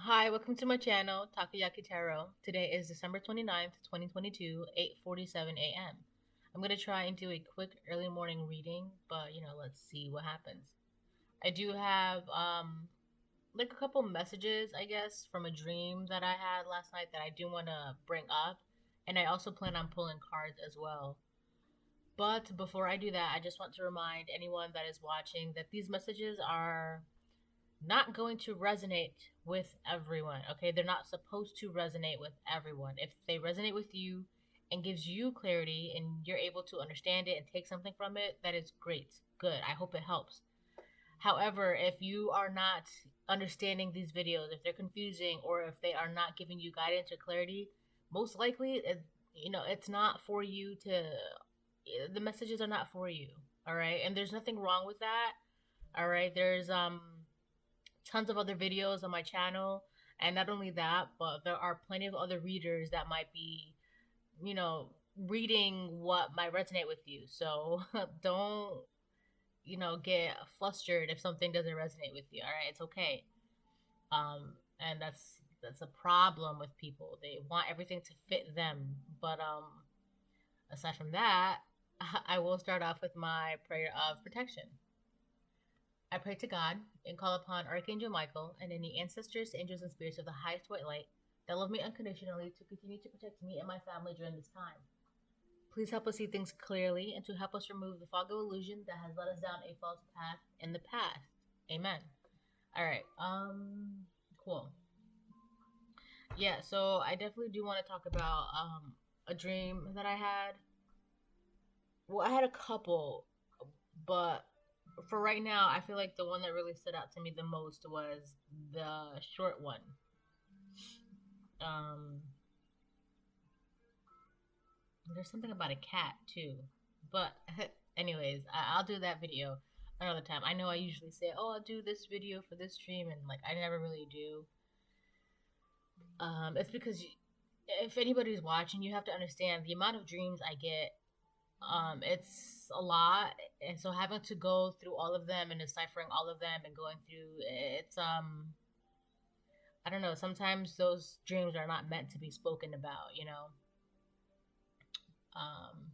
Hi, welcome to my channel, Takoyaki Tarot. Today is December 29th, 2022, 8:47 a.m. I'm going to try and do a quick early morning reading, but let's see what happens. I do have like a couple messages, I guess, from a dream that I had last night that I do want to bring up, and I also plan on pulling cards as well. But before I do that, I just want to remind anyone that is watching that these messages are not going to resonate with everyone. Okay, they're not supposed to resonate with everyone. If they resonate with you and gives you clarity and you're able to understand it and take something from it, that is great. Good. I hope it helps. However, if you are not understanding these videos, if they're confusing or if they are not giving you guidance or clarity, most likely it's not for you to the messages are not for you. All right? And there's nothing wrong with that. All right? There's tons of other videos on my channel, and not only that, but there are plenty of other readers that might be you know reading what might resonate with you. So don't get flustered if something doesn't resonate with you. All right, it's okay. And that's a problem with people. They want everything to fit them. But aside from that, I will start off with my prayer of protection. I pray to God and call upon Archangel Michael and any ancestors, angels, and spirits of the highest white light that love me unconditionally to continue to protect me and my family during this time. Please help us see things clearly and to help us remove the fog of illusion that has led us down a false path in the past. Amen. All right. Cool. Yeah, so I definitely do want to talk about a dream that I had. Well, I had a couple, but for right now, I feel like the one that really stood out to me the most was the short one. Um, there's something about a cat too, but anyways, I'll do that video another time. I know I usually say, "Oh, I'll do this video for this stream," and like I never really do. It's because if anybody's watching, you have to understand the amount of dreams I get. It's a lot, and so having to go through all of them and deciphering all of them and going through it's I don't know, sometimes those dreams are not meant to be spoken about. um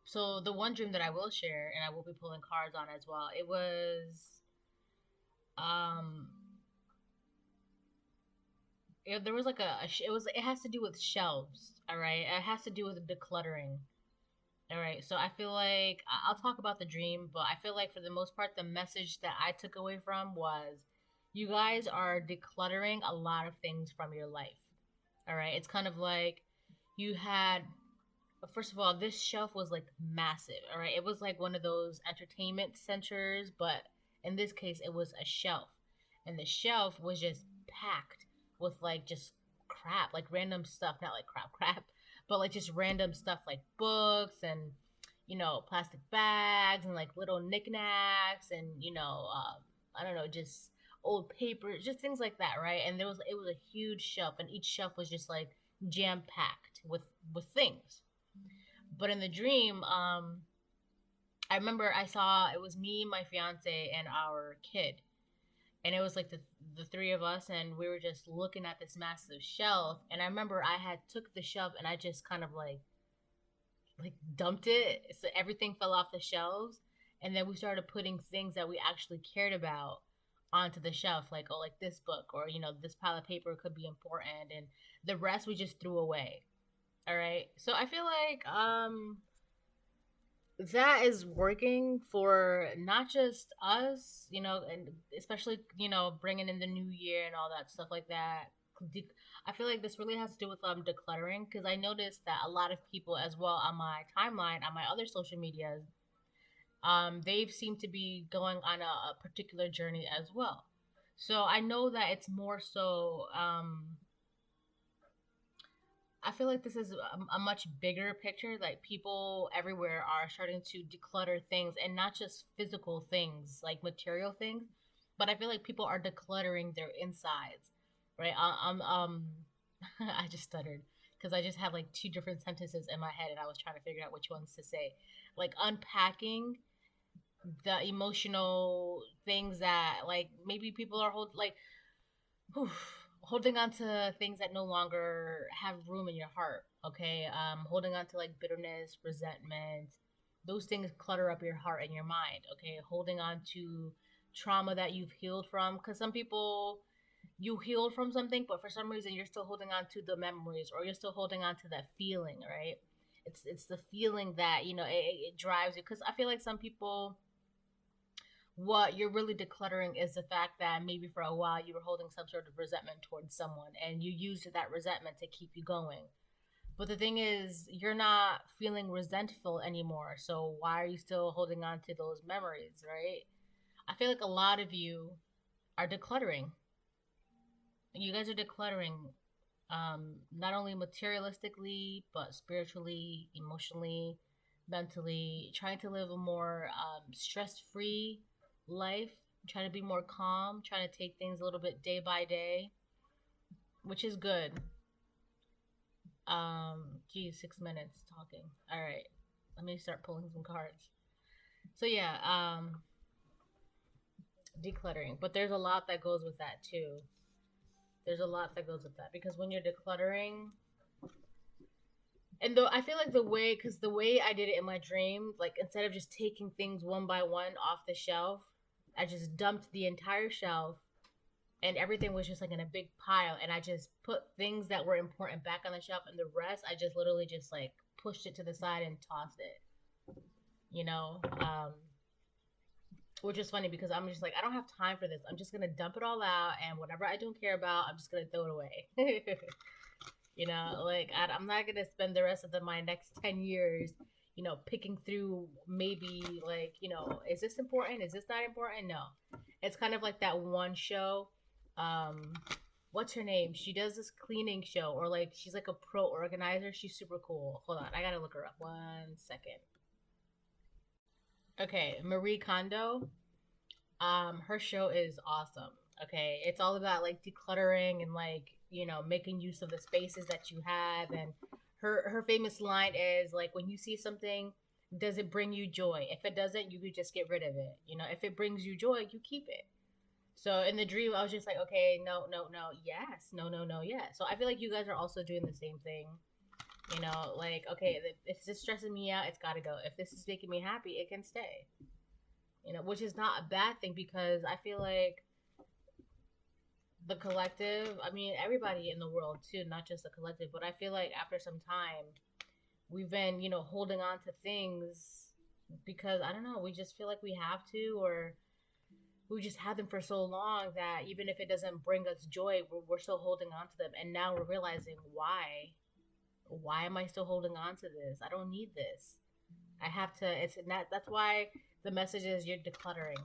so the one dream that I will share, and I will be pulling cards on as well, it was um there was like it has to do with shelves. All right, it has to do with decluttering. All right, so I feel like I'll talk about the dream, but I feel like for the most part, the message that I took away from was you guys are decluttering a lot of things from your life. All right, it's kind of like you had, first of all, this shelf was like massive. All right, it was like one of those entertainment centers, but in this case, it was a shelf, and the shelf was just packed with like just crap, like random stuff, not like crap, but like just random stuff like books and plastic bags and like little knickknacks and I don't know, just old paper, just things like that, right? And it was a huge shelf, and each shelf was just like jam packed with things. But in the dream, I remember I saw it was me, my fiance, and our kid, and it was like the three of us, and we were just looking at this massive shelf. And I remember I had took the shelf and I just kind of like dumped it, so everything fell off the shelves, and then we started putting things that we actually cared about onto the shelf, like, oh, like this book, or this pile of paper could be important, and the rest we just threw away. All right, so I feel like that is working for not just us, and especially, bringing in the new year and all that stuff like that. I feel like this really has to do with decluttering, because I noticed that a lot of people as well on my timeline, on my other social medias, they've seemed to be going on a particular journey as well. So I know that it's more so I feel like this is a much bigger picture. Like people everywhere are starting to declutter things, and not just physical things, like material things, but I feel like people are decluttering their insides, right? I just stuttered because I just had like two different sentences in my head, and I was trying to figure out which ones to say. Like unpacking the emotional things that like maybe people are hold like, whew, holding on to things that no longer have room in your heart. Okay, holding on to like bitterness, resentment, those things clutter up your heart and your mind. Okay, holding on to trauma that you've healed from, because some people, you healed from something, but for some reason you're still holding on to the memories, or you're still holding on to that feeling, right? It's the feeling that, it drives you. Because I feel like some people, what you're really decluttering is the fact that maybe for a while you were holding some sort of resentment towards someone, and you used that resentment to keep you going. But the thing is, you're not feeling resentful anymore. So why are you still holding on to those memories, right? I feel like a lot of you are decluttering. You guys are decluttering, not only materialistically, but spiritually, emotionally, mentally, trying to live a more stress free life, trying to be more calm, trying to take things a little bit day by day, which is good. Geez, 6 minutes talking. All right, let me start pulling some cards. So yeah, decluttering, but there's a lot that goes with that too. There's a lot that goes with that, because when you're decluttering, and though I feel like the way I did it in my dream, like instead of just taking things one by one off the shelf, I just dumped the entire shelf, and everything was just like in a big pile, and I just put things that were important back on the shelf, and the rest I just literally just like pushed it to the side and tossed it. You know, which is funny because I'm just like, I don't have time for this. I'm just gonna dump it all out, and whatever I don't care about, I'm just gonna throw it away. Like I'm not gonna spend the rest of my next 10 years, picking through maybe like, is this important? Is this not important? No, it's kind of like that one show. Um, what's her name? She does this cleaning show, or like she's like a pro organizer. She's super cool. Hold on, I gotta look her up. 1 second. Okay, Marie Kondo. Her show is awesome. Okay, it's all about like decluttering and like, making use of the spaces that you have. And her famous line is like, when you see something, does it bring you joy? If it doesn't, you could just get rid of it. If it brings you joy, you keep it. So in the dream, I was just like, okay, no, no, no, yes, no, no, no, yes. So I feel like you guys are also doing the same thing. Like, okay, if this is stressing me out, it's got to go. If this is making me happy, it can stay. Which is not a bad thing, because I feel like the collective, I mean, everybody in the world too, not just the collective, but I feel like after some time, we've been, holding on to things because, I don't know, we just feel like we have to, or we just had them for so long that even if it doesn't bring us joy, we're still holding on to them. And now we're realizing why. Why am I still holding on to this? I don't need this. I have to, it's not, that's why the message is you're decluttering.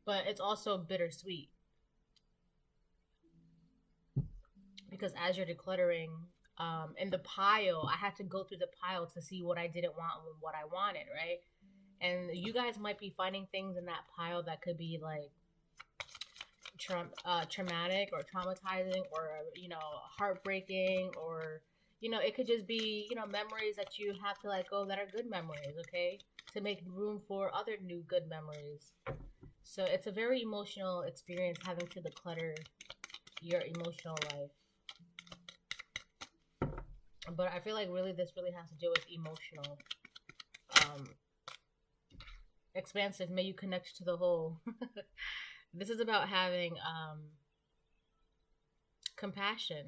But it's also bittersweet, because as you're decluttering, in the pile, I had to go through the pile to see what I didn't want and what I wanted, right? And you guys might be finding things in that pile that could be like traumatic or traumatizing, or heartbreaking, or it could just be memories that you have to let go that are good memories, okay, to make room for other new good memories. So it's a very emotional experience having to declutter your emotional life. But I feel like really this really has to do with emotional, um expansive. May you connect to the whole. This is about having compassion.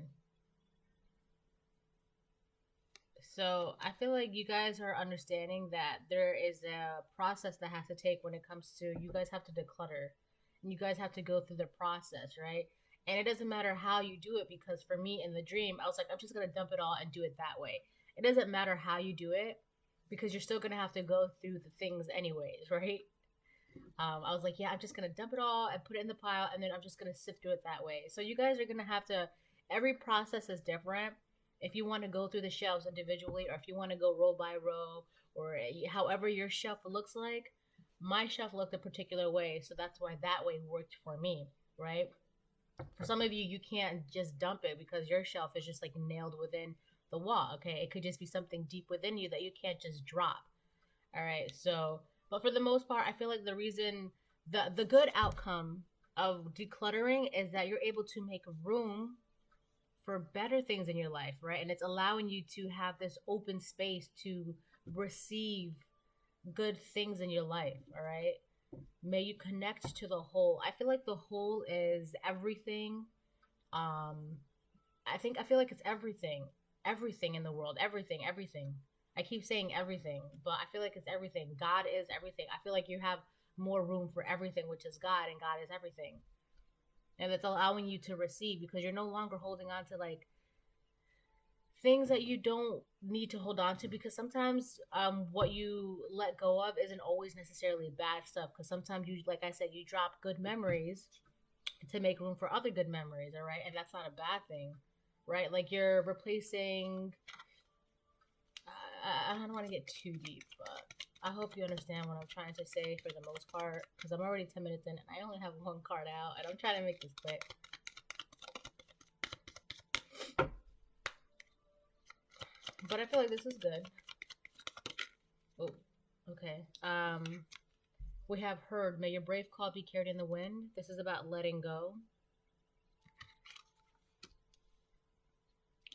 So I feel like you guys are understanding that there is a process that has to take when it comes to, you guys have to declutter, and you guys have to go through the process, right? And it doesn't matter how you do it, because for me in the dream, I was like, I'm just gonna dump it all and do it that way. It doesn't matter how you do it, because you're still gonna have to go through the things anyways, right? I was like, yeah, I'm just gonna dump it all and put it in the pile, and then I'm just gonna sift through it that way. So you guys are gonna have to. Every process is different. If you want to go through the shelves individually, or if you want to go row by row, or however your shelf looks like, my shelf looked a particular way, so that's why that way worked for me, right? For some of you, you can't just dump it because your shelf is just like nailed within the wall. Okay, it could just be something deep within you that you can't just drop. All right, so but for the most part, I feel like the reason, the good outcome of decluttering is that you're able to make room for better things in your life, right? And it's allowing you to have this open space to receive good things in your life, all right? May you connect to the whole. I feel like the whole is everything. Um I feel like it's everything. Everything in the world, everything. I keep saying everything, but I feel like it's everything. God is everything. I feel like you have more room for everything, which is God, and God is everything. And it's allowing you to receive because you're no longer holding on to like things that you don't need to hold on to, because sometimes what you let go of isn't always necessarily bad stuff, because sometimes you, like I said, you drop good memories to make room for other good memories, all right? And that's not a bad thing, right? Like you're replacing I don't want to get too deep, but I hope you understand what I'm trying to say for the most part, because I'm already 10 minutes in and I only have one card out, and I'm trying to make this quick. But I feel like this is good. Oh, okay. We have heard, may your brave call be carried in the wind. This is about letting go.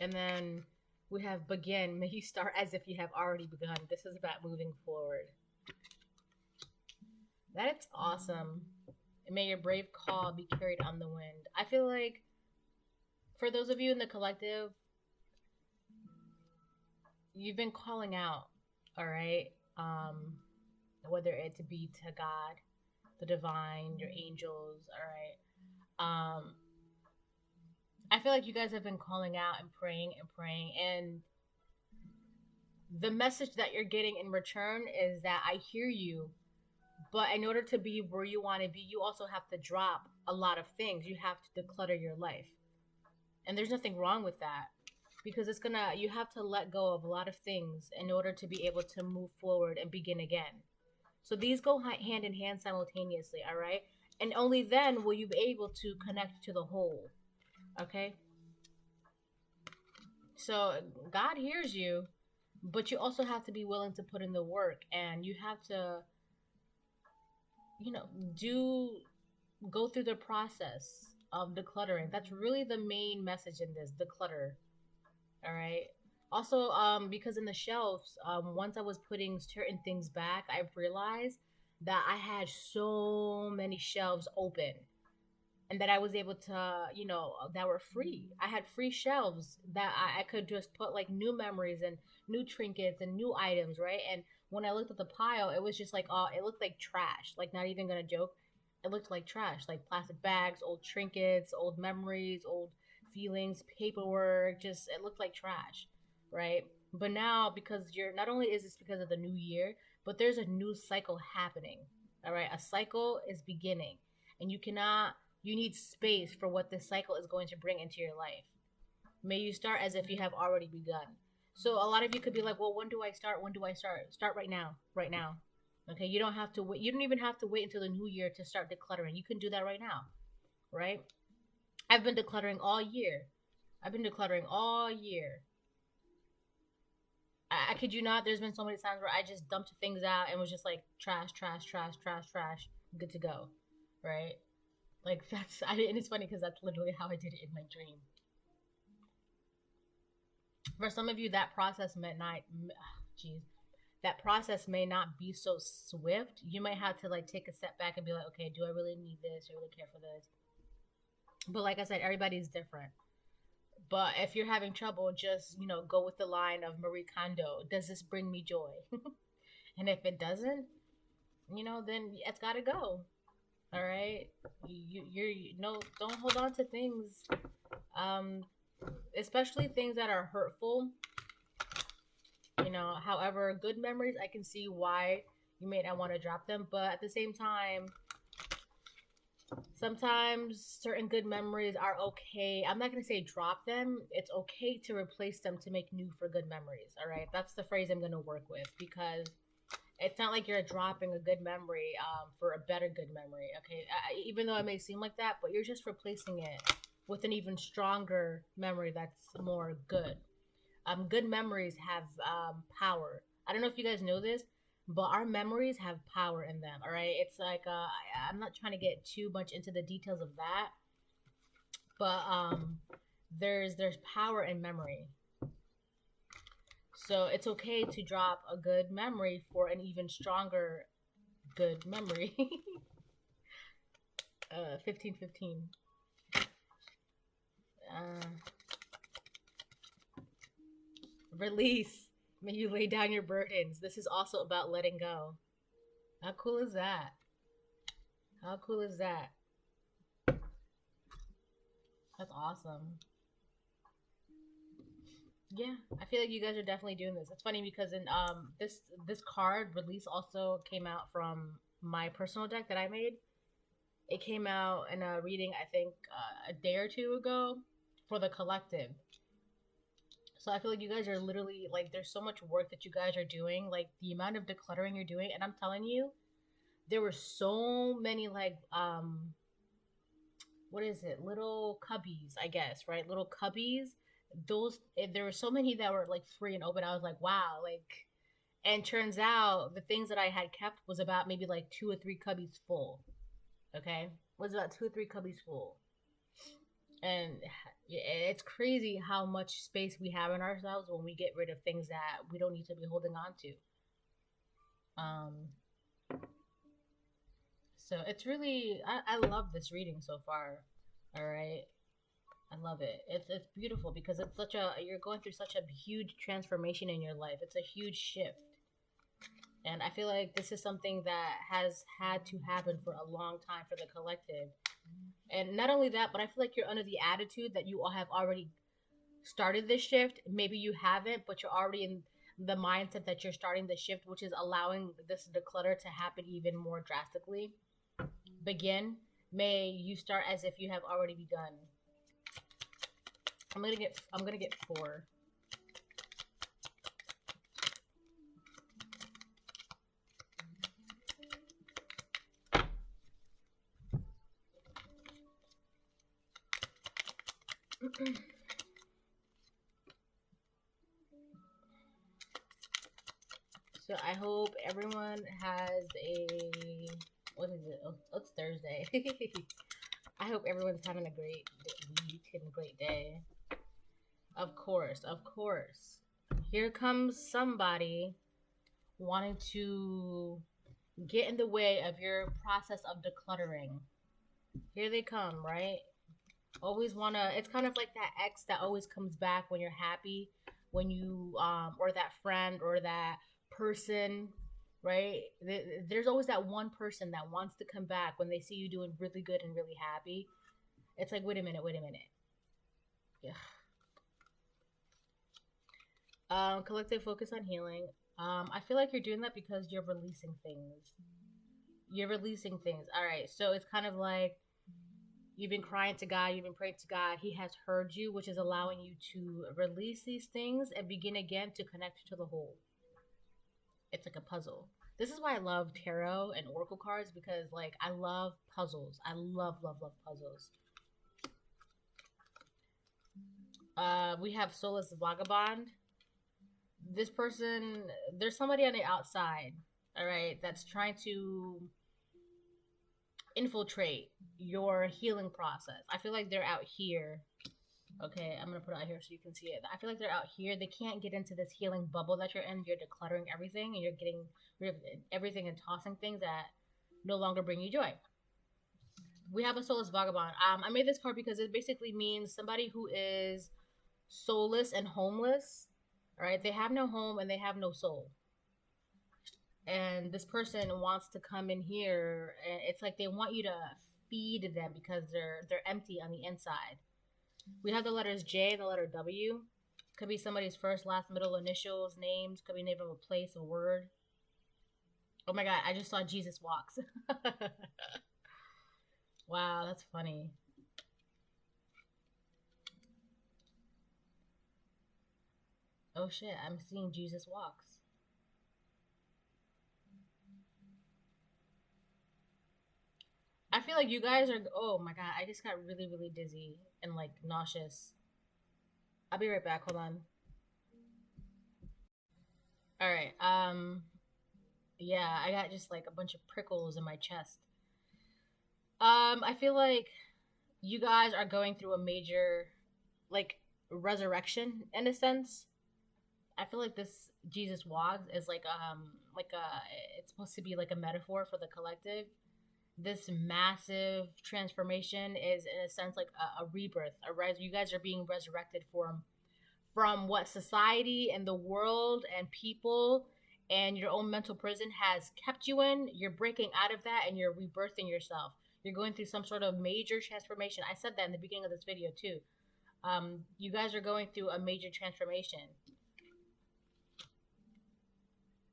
And then we have begin. May you start as if you have already begun. This is about moving forward. That's awesome. And may your brave call be carried on the wind. I feel like for those of you in the collective, you've been calling out, all right? Whether it to be to God, the divine, your angels, all right? I feel like you guys have been calling out and praying, and the message that you're getting in return is that I hear you, but in order to be where you want to be, you also have to drop a lot of things. You have to declutter your life. And there's nothing wrong with that, because you have to let go of a lot of things in order to be able to move forward and begin again. So these go hand in hand simultaneously, all right? And only then will you be able to connect to the whole. Okay, so God hears you, but you also have to be willing to put in the work, and you have to, go through the process of decluttering. That's really the main message in this, declutter. All right. Also, because in the shelves, once I was putting certain things back, I realized that I had so many shelves open, and that I was able to, that were free. I had free shelves that I could just put like new memories and new trinkets and new items, right? And when I looked at the pile, it was just like, oh, it looked like trash. Like, not even gonna joke. It looked like trash, like plastic bags, old trinkets, old memories, old feelings, paperwork. Just, it looked like trash, right? But now, because not only is this because of the new year, but there's a new cycle happening, all right? A cycle is beginning, and you need space for what this cycle is going to bring into your life. May you start as if you have already begun. So a lot of you could be like, well, when do I start? When do I start? Start right now. Right now. Okay, you don't have to wait. You don't even have to wait until the new year to start decluttering. You can do that right now, right? I've been decluttering all year. I've been decluttering all year. I kid you not, there's been so many times where I just dumped things out and was just like trash, trash, trash, trash, trash, good to go, right? Like, and it's funny because that's literally how I did it in my dream. For some of you, that process that process may not be so swift. You might have to like take a step back and be like, okay, do I really need this? Do I really care for this? But like I said, everybody's different. But if you're having trouble, just, go with the line of Marie Kondo. Does this bring me joy? And if it doesn't, then it's got to go. All right, don't hold on to things, especially things that are hurtful. However, good memories, I can see why you may not want to drop them, but at the same time, sometimes certain good memories are okay. I'm not gonna say drop them. It's okay to replace them to make new for good memories. All right, that's the phrase I'm gonna work with, because it's not like you're dropping a good memory for a better good memory, okay? Even though it may seem like that, but you're just replacing it with an even stronger memory that's more good. Good memories have power. I don't know if you guys know this, but our memories have power in them. All right, it's like I'm not trying to get too much into the details of that, but there's power in memory. So it's okay to drop a good memory for an even stronger good memory. 1515. Uh, Release. May you lay down your burdens. This is also about letting go. How cool is that? How cool is that? That's awesome. Yeah, I feel like you guys are definitely doing this. It's funny because in this card release also came out from my personal deck that I made. It came out in a reading I think a day or two ago for the collective. So I feel like you guys are literally like there's so much work that you guys are doing, like the amount of decluttering you're doing, and I'm telling you, there were so many like what is it? Little cubbies, I guess, right? Little cubbies. There were so many that were like free and open. I was like, wow, like and turns out the things that I had kept was about maybe like two or three cubbies full. Okay? Was about two or three cubbies full. And it's crazy how much space we have in ourselves when we get rid of things that we don't need to be holding on to. Um, so it's really I love this reading so far. All right, I love it. It's beautiful because it's such a you're going through such a huge transformation in your life. It's a huge shift, and I feel like this is something that has had to happen for a long time for the collective. And not only that, but I feel like you're under the attitude that you all have already started this shift. Maybe you haven't, but you're already in the mindset that you're starting the shift, which is allowing this declutter to happen even more drastically. Begin. May you start as if you have already begun. I'm gonna get four. So I hope everyone has a what is it? Oh, it's Thursday. I hope everyone's having a great week and a great day. Of course, of course. Here comes somebody wanting to get in the way of your process of decluttering. Here they come, right? Always wanna. It's kind of like that ex that always comes back when you're happy, when you or that friend or that person, right? There's always that one person that wants to come back when they see you doing really good and really happy. It's like, wait a minute, wait a minute. Yeah. Collective focus on healing. I feel like you're doing that because you're releasing things. You're releasing things. All right. So it's kind of like you've been crying to God, you've been praying to God. He has heard you, which is allowing you to release these things and begin again to connect to the whole. It's like a puzzle. This is why I love tarot and oracle cards because, like, I love puzzles. I love, love, love puzzles. We have Soulless Vagabond. This person, there's somebody on the outside, all right, that's trying to infiltrate your healing process. I feel like they're out here. Okay, I'm gonna put it out here so you can see it. I feel like they're out here. They can't get into this healing bubble that you're in. You're decluttering everything and you're getting rid of everything and tossing things that no longer bring you joy. We have a soulless vagabond. I made this card because it basically means somebody who is soulless and homeless. All right, they have no home and they have no soul. And this person wants to come in here, and it's like they want you to feed them because they're empty on the inside. We have the letters J and the letter W. Could be somebody's first, last, middle initials, names. Could be name of a place, a word. Oh my god, I just saw Jesus Walks. Wow, that's funny. Oh shit, I'm seeing Jesus Walks. I feel like you guys are. Oh my god, I just got really, really dizzy and like nauseous. I'll be right back. Hold on. All right. Yeah, I got just like a bunch of prickles in my chest. I feel like you guys are going through a major like resurrection in a sense. I feel like this Jesus walk is like a it's supposed to be like a metaphor for the collective. This massive transformation is in a sense like a rebirth, a rise. You guys are being resurrected from what society and the world and people and your own mental prison has kept you in. You're breaking out of that and you're rebirthing yourself. You're going through some sort of major transformation. I said that in the beginning of this video too. You guys are going through a major transformation.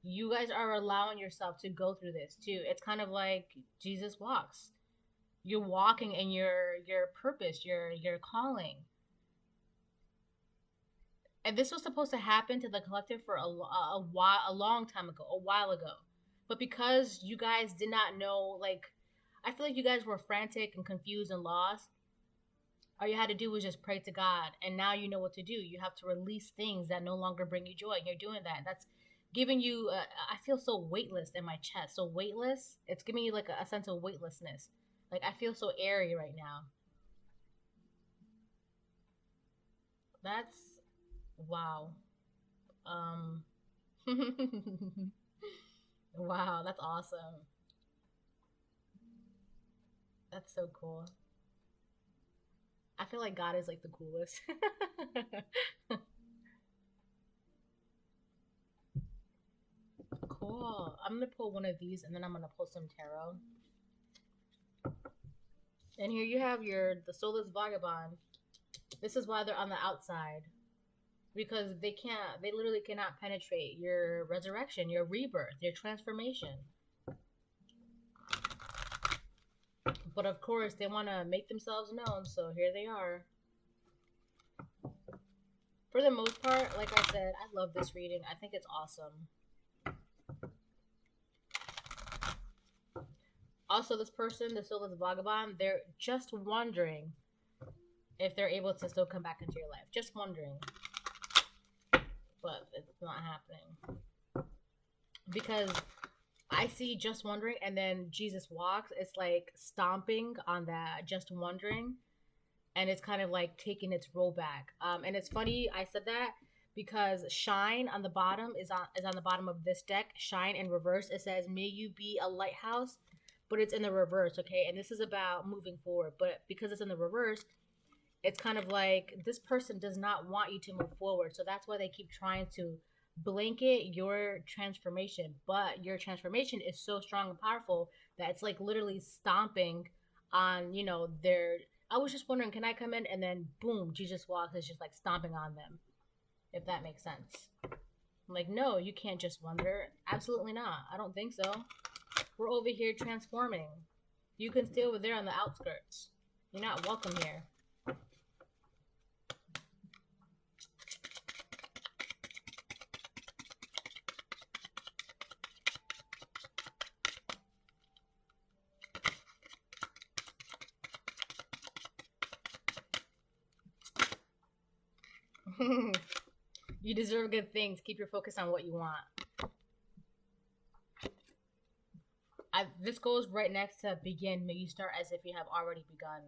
You guys are allowing yourself to go through this too. It's kind of like Jesus walks. You're walking in your purpose, your calling. And this was supposed to happen to the collective for a long time ago, a while ago. But because you guys did not know, like, I feel like you guys were frantic and confused and lost. All you had to do was just pray to God, and now you know what to do. You have to release things that no longer bring you joy. You're doing that. That's giving you. I feel so weightless in my chest. So weightless. It's giving you like a sense of weightlessness. Like I feel so airy right now. That's wow. Um. Wow, that's awesome. That's so cool. I feel like God is like the coolest. Cool. I'm gonna pull one of these and then I'm gonna pull some tarot. And here you have the soulless vagabond. This is why they're on the outside. Because they literally cannot penetrate your resurrection, your rebirth, your transformation. But of course, they want to make themselves known, so here they are. For the most part, like I said, I love this reading. I think it's awesome. Also, this person, the soulless vagabond, they're just wondering if they're able to still come back into your life. Just wondering. But it's not happening. Because I see just wondering and then Jesus walks. It's like stomping on that just wondering. And it's kind of like taking its roll back. And it's funny I said that because shine on the bottom is on the bottom of this deck. Shine in reverse. It says, may you be a lighthouse. But it's in the reverse, okay? And this is about moving forward. But because it's in the reverse, it's kind of like this person does not want you to move forward. So that's why they keep trying to blanket your transformation. But your transformation is so strong and powerful that it's like literally stomping on, their. I was just wondering, can I come in? And then boom, Jesus walks is just like stomping on them, if that makes sense. I'm like, no, you can't just wonder. Absolutely not. I don't think so. We're over here transforming. You can stay over there on the outskirts. You're not welcome here. You deserve good things. Keep your focus on what you want. This goes right next to begin. May you start as if you have already begun.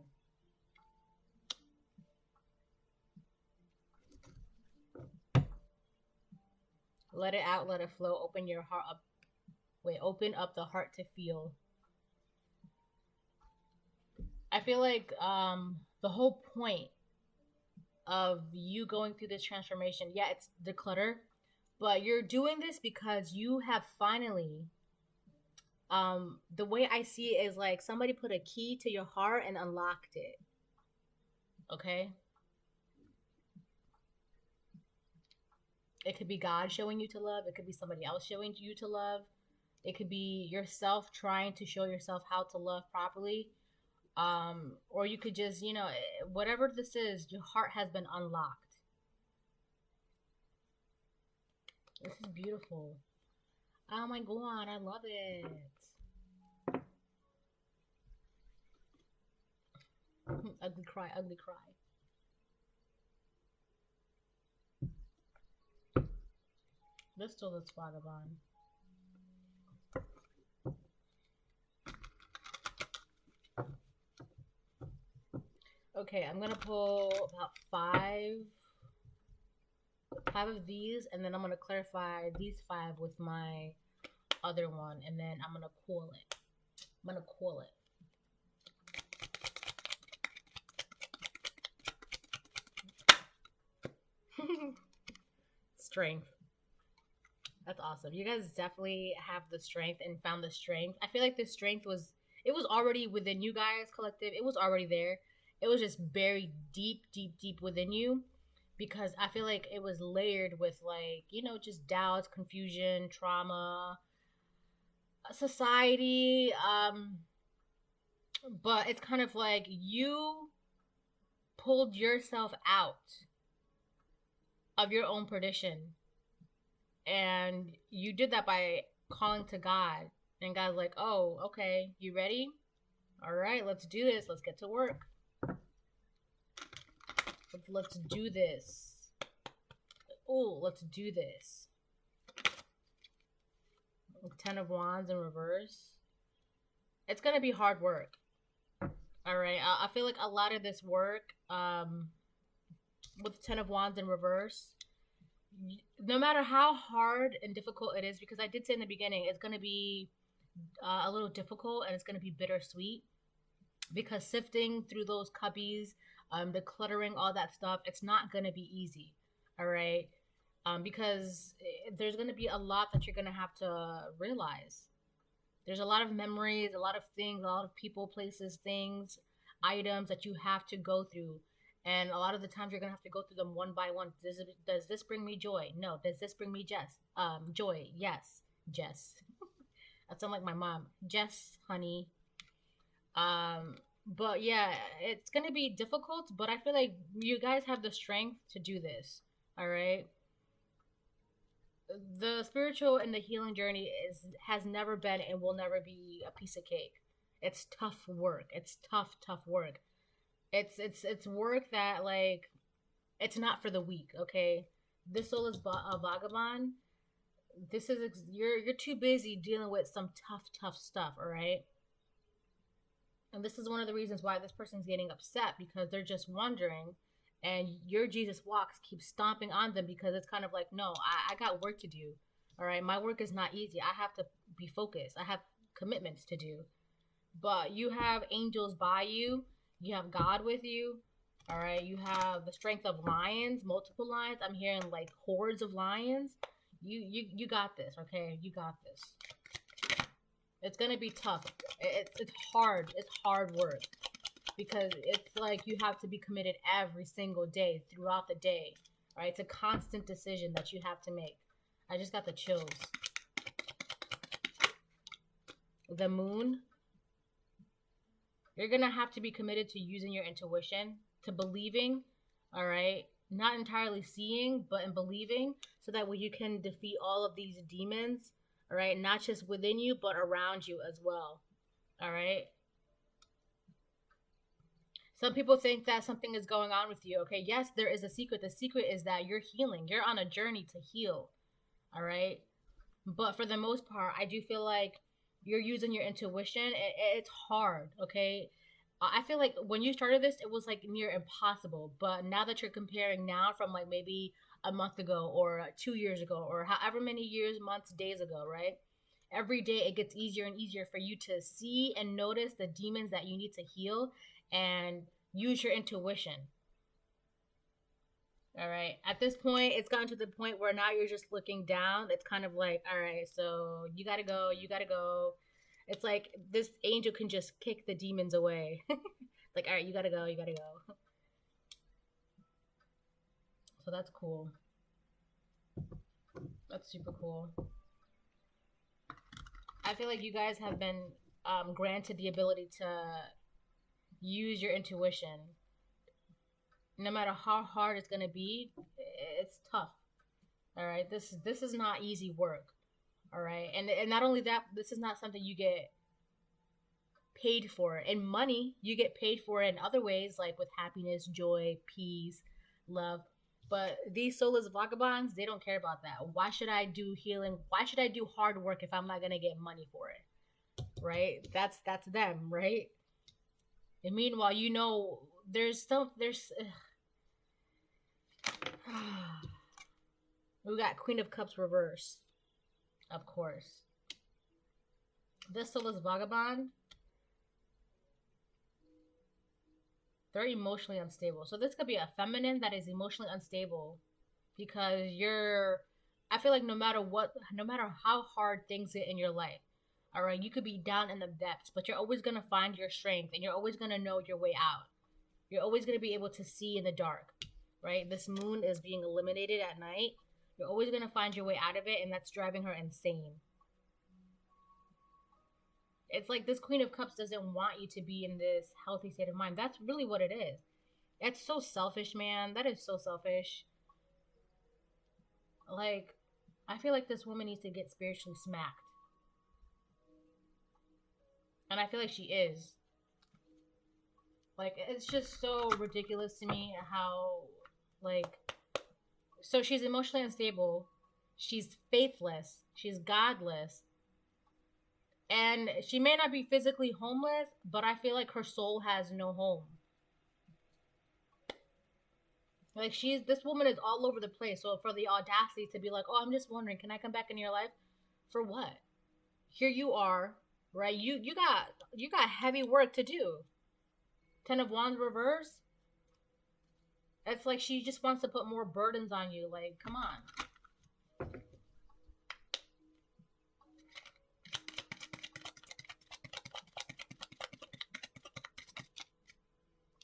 Let it out. Let it flow. Open your heart up. Wait, open up the heart to feel. I feel like the whole point of you going through this transformation, yeah, it's declutter, but you're doing this because you have finally the way I see it is like somebody put a key to your heart and unlocked it. Okay? It could be God showing you to love, it could be somebody else showing you to love. It could be yourself trying to show yourself how to love properly. Or you could just, whatever this is, your heart has been unlocked. This is beautiful. Oh my god, I love it. Ugly cry, ugly cry. Let's do this vagabond. Okay, I'm gonna pull about five of these, and then I'm gonna clarify these five with my other one, and then I'm gonna coil it. I'm gonna coil it. Strength. That's awesome. You guys definitely have the strength and found the strength. I feel like this strength was already within you guys, collective. It was already there. It was just buried deep, deep, deep within you because I feel like it was layered with like, just doubts, confusion, trauma, society, but it's kind of like you pulled yourself out of your own perdition, and you did that by calling to God. And God's like, oh, okay, you ready? All right, let's do this. Let's get to work. Let's do this. Oh, let's do this. 10 of Wands in reverse. It's going to be hard work. All right, I feel like a lot of this work, with 10 of Wands in reverse, no matter how hard and difficult it is, because I did say in the beginning, it's going to be a little difficult and it's going to be bittersweet, because sifting through those cubbies, decluttering all that stuff, it's not going to be easy. All right. Because there's going to be a lot that you're going to have to realize. There's a lot of memories, a lot of things, a lot of people, places, things, items that you have to go through. And a lot of the times you're going to have to go through them one by one. Does this bring me joy? No. Does this bring me joy? Yes. Jess. That sounds like my mom. Jess, honey. But yeah, it's going to be difficult, but I feel like you guys have the strength to do this. All right. The spiritual and the healing journey has never been and will never be a piece of cake. It's tough work. It's tough work. It's work that, like, it's not for the weak. Okay, this soul is a vagabond. This is you're too busy dealing with some tough stuff. All right. And this is one of the reasons why this person's getting upset, because they're just wondering, and your Jesus walks keeps stomping on them, because it's kind of like, no, I got work to do. All right. My work is not easy. I have to be focused. I have commitments to do. But you have angels by you. You have God with you. All right. You have the strength of lions, multiple lions. I'm hearing like hordes of lions. You got this. Okay. You got this. It's going to be tough. It's hard. It's hard work, because it's like you have to be committed every single day throughout the day. All right. It's a constant decision that you have to make. I just got the chills. The moon. You're going to have to be committed to using your intuition, to believing, all right? Not entirely seeing, but in believing, so that way you can defeat all of these demons, all right? Not just within you, but around you as well, all right? Some people think that something is going on with you, okay? Yes, there is a secret. The secret is that you're healing. You're on a journey to heal, all right? But for the most part, I do feel like you're using your intuition. It's hard, okay? I feel like when you started this, it was like near impossible. But now that you're comparing now from like maybe a month ago or 2 years ago or however many years, months, days ago, right? Every day it gets easier and easier for you to see and notice the demons that you need to heal and use your intuition. All right. At this point, it's gotten to the point where now you're just looking down. It's kind of like, all right, so you got to go. You got to go. It's like this angel can just kick the demons away. Like, all right, you got to go. You got to go. So that's cool. That's super cool. I feel like you guys have been granted the ability to use your intuition. No matter how hard it's gonna be, it's tough. All right, this is not easy work. All right, and not only that, this is not something you get paid for in money. You get paid for it in other ways, like with happiness, joy, peace, love. But these soulless vagabonds, they don't care about that. Why should I do healing? Why should I do hard work if I'm not gonna get money for it? Right? That's them, right? And meanwhile, there's we got Queen of Cups reverse, of course. This soulless vagabond, they're emotionally unstable. So this could be a feminine that is emotionally unstable because I feel like no matter what, no matter how hard things get in your life, all right, you could be down in the depths, but you're always going to find your strength and you're always going to know your way out. You're always going to be able to see in the dark, right? This moon is being eliminated at night. You're always going to find your way out of it, and that's driving her insane. It's like this Queen of Cups doesn't want you to be in this healthy state of mind. That's really what it is. It's so selfish, man. That is so selfish. Like, I feel like this woman needs to get spiritually smacked. And I feel like she is. Like, it's just so ridiculous to me how, like, so she's emotionally unstable. She's faithless. She's godless. And she may not be physically homeless, but I feel like her soul has no home. Like, this woman is all over the place. So for the audacity to be like, oh, I'm just wondering, can I come back in your life? For what? Here you are, right? You got heavy work to do. 10 of Wands reverse. It's like she just wants to put more burdens on you. Like, come on.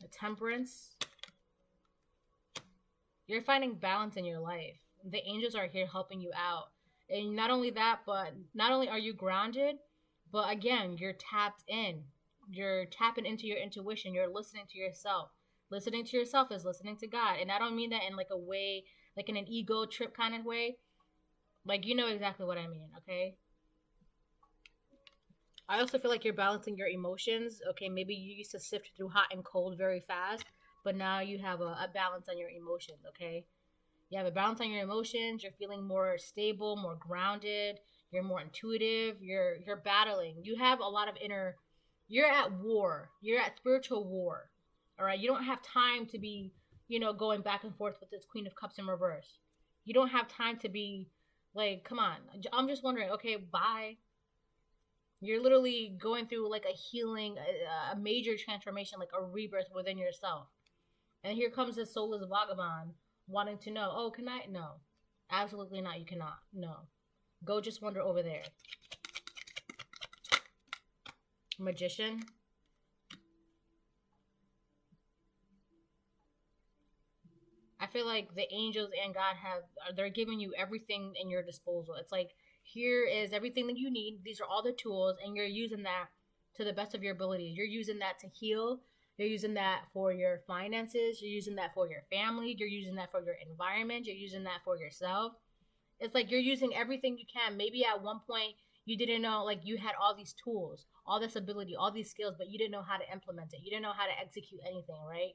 The Temperance. You're finding balance in your life. The angels are here helping you out. And not only that, but not only are you grounded, but again, you're tapped in. You're tapping into your intuition. You're listening to yourself. Listening to yourself is listening to God. And I don't mean that in like a way, like in an ego trip kind of way. Like, you know exactly what I mean, okay? I also feel like you're balancing your emotions. Okay, maybe you used to sift through hot and cold very fast, but now you have a balance on your emotions, okay? You have a balance on your emotions. You're feeling more stable, more grounded. You're more intuitive. You're battling. You have a lot of inner. You're at war. You're at spiritual war. All right. You don't have time to be, going back and forth with this Queen of Cups in reverse. You don't have time to be like, come on. I'm just wondering. Okay, bye. You're literally going through like a healing, a major transformation, like a rebirth within yourself. And here comes this soulless vagabond wanting to know, oh, can I? No. Absolutely not. You cannot. No. Go just wander over there. Magician. I feel like the angels and God they're giving you everything in your disposal. It's like, here is everything that you need. These are all the tools, and you're using that to the best of your abilities. You're using that to heal. You're using that for your finances. You're using that for your family. You're using that for your environment. You're using that for yourself. It's like you're using everything you can. Maybe at one point you didn't know, like you had all these tools, all this ability, all these skills, but you didn't know how to implement it. You didn't know how to execute anything, right?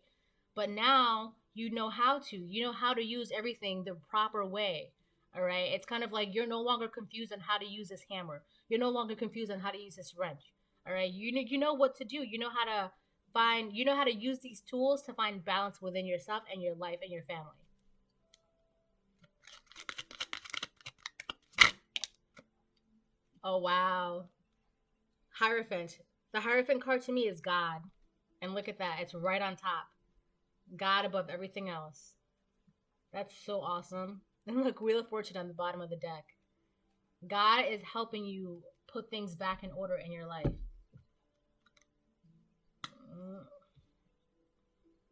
But now you know how to. You know how to use everything the proper way. All right. It's kind of like you're no longer confused on how to use this hammer. You're no longer confused on how to use this wrench. All right. You know what to do. You know how to you know how to use these tools to find balance within yourself and your life and your family. Oh, wow. Hierophant. The Hierophant card to me is God. And look at that. It's right on top. God above everything else. That's so awesome. And look, Wheel of Fortune on the bottom of the deck. God is helping you put things back in order in your life.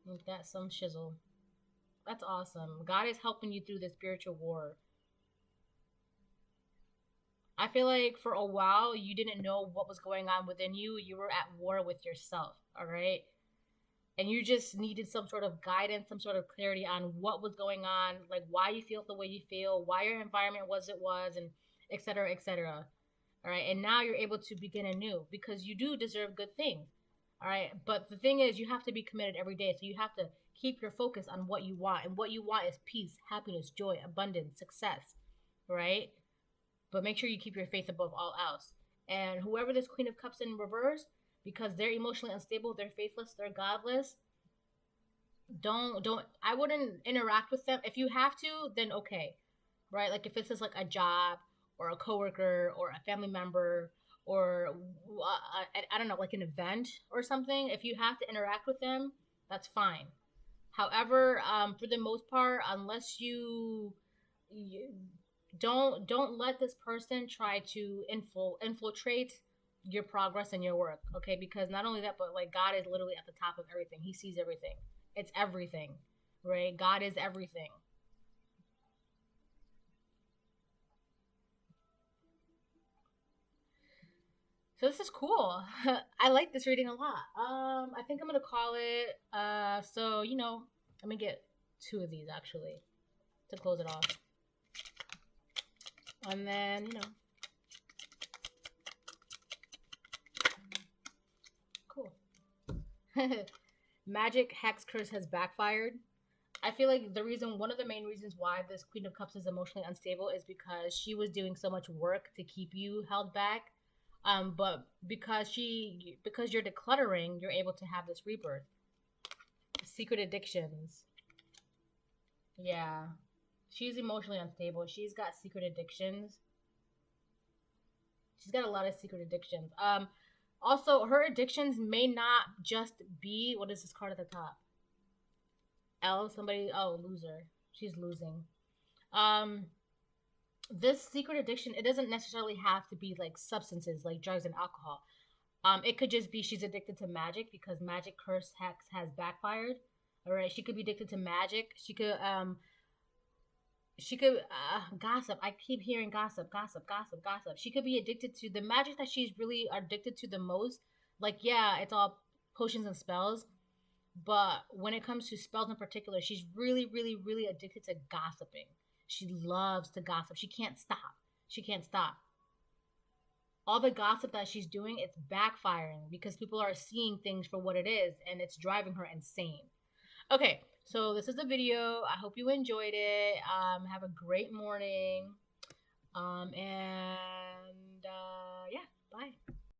Look, that's some shizzle. That's awesome. God is helping you through this spiritual war. I feel like for a while you didn't know what was going on within you. You were at war with yourself, all right? And you just needed some sort of guidance, some sort of clarity on what was going on, like why you feel the way you feel, why your environment was it was, and et cetera, et cetera. All right. And now you're able to begin anew because you do deserve good things. All right. But the thing is, you have to be committed every day. So you have to keep your focus on what you want. And what you want is peace, happiness, joy, abundance, success. Right. But make sure you keep your faith above all else. And whoever this Queen of Cups in reverse, because they're emotionally unstable, they're faithless, they're godless, Don't I wouldn't interact with them. If you have to, then okay, right? Like if it's just like a job or a coworker or a family member or I don't know, like an event or something. If you have to interact with them, that's fine. However, for the most part, unless you don't let this person try to infiltrate your progress and your work, okay? Because not only that, but like God is literally at the top of everything. He sees everything. It's everything, right? God is everything. So this is cool. I like this reading a lot. I think I'm gonna call it. So I'm gonna get two of these actually to close it off, and then cool. Magic hex curse has backfired. I feel like one of the main reasons why this Queen of Cups is emotionally unstable is because she was doing so much work to keep you held back. But because you're decluttering, you're able to have this rebirth. Secret addictions. Yeah. She's emotionally unstable. She's got secret addictions. She's got a lot of secret addictions. Also her addictions may not just be what is this card at the top? L somebody loser. She's losing. Um this secret addiction, it doesn't necessarily have to be like substances like drugs and alcohol. It could just be she's addicted to magic because magic curse hex has backfired. All right, she could be addicted to magic. She could gossip. I keep hearing gossip, gossip, gossip, gossip. She could be addicted to the magic that she's really addicted to the most. Like, yeah, it's all potions and spells, but when it comes to spells in particular, she's really, really, really addicted to gossiping. She loves to gossip. She can't stop. She can't stop. All the gossip that she's doing, it's backfiring because people are seeing things for what it is and it's driving her insane. Okay, so this is the video. I hope you enjoyed it. Have a great morning. And